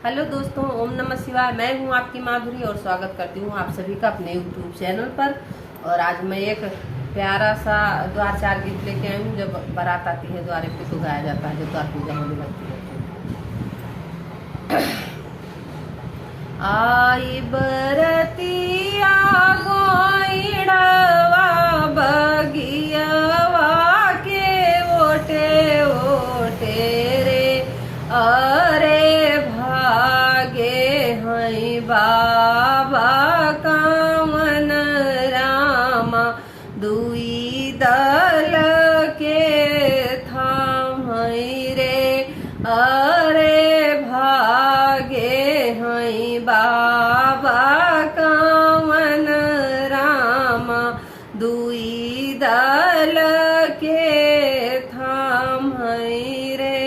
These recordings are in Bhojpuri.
हेलो दोस्तों, ओम नमः शिवाय। मैं हूं आपकी माधुरी और स्वागत करती हूं आप सभी का अपने यूट्यूब चैनल पर। और आज मैं एक प्यारा सा द्वार चार गीत लेके आई हूँ। जब बारात आती है द्वारे पे तो गाया जाता है, जब द्वार पूजा होने लगती है। आई बरतिया गोइड़वा बगियवा के ओटे ओटे रे, अरे भागे हई बाबा कामन रामा, दुई दल के थाम हई रे, अरे भागे हई बाबा कामन रामा, दुई दल के थाम हई रे।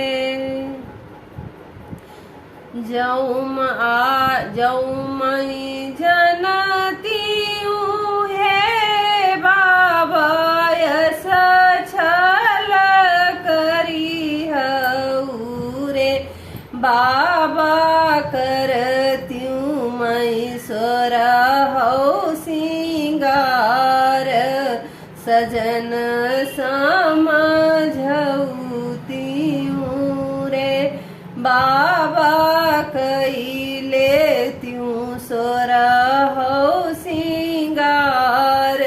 जौमई जनती है बाबा यस छल करी हऊ रे, बाबा करत्यूं मई सोर हो सिंगार, सजन समझौतियूं रे, बाबा कैले त्यूं सोर हो सिंगार,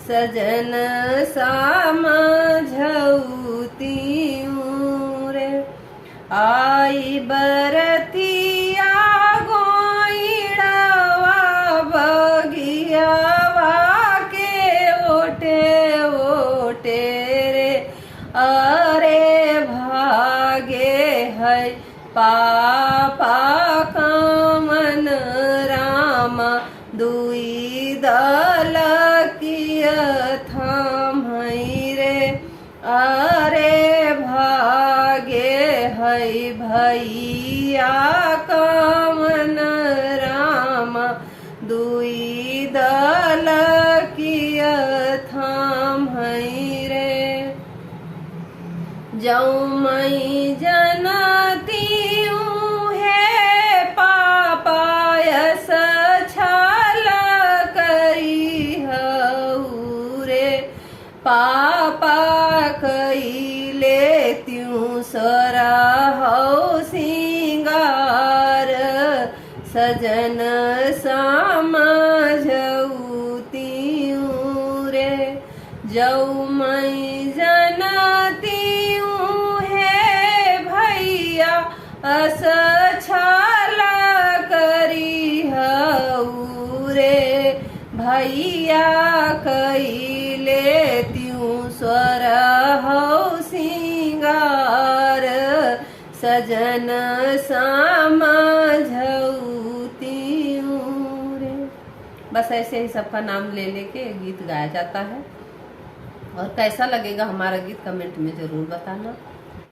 सजन समझौतियूं रे। आई बरतिया गोइड़वा बगियवा के ओटे ओटे रे, अरे भागे है पापा कामन रामा, दुई दल किय थाम हई रे, अरे भागे हई भैया कामन रामा, दुई दल किय थाम हई रे। जौमई जनती है पापा यस छल करी हऊ रे, पापा कैले त्यूं सोर हो सिंगार, सजन समझौतियूं रे। जौमई जनती है भैया अस छल करी हऊ रे, भैया कैले त्यूं सोर हो सिंगार, सजन समझौतियूं रे। बस ऐसे ही सबका नाम ले लेके गीत गाया जाता है। और कैसा लगेगा हमारा गीत कमेंट में जरूर बताना।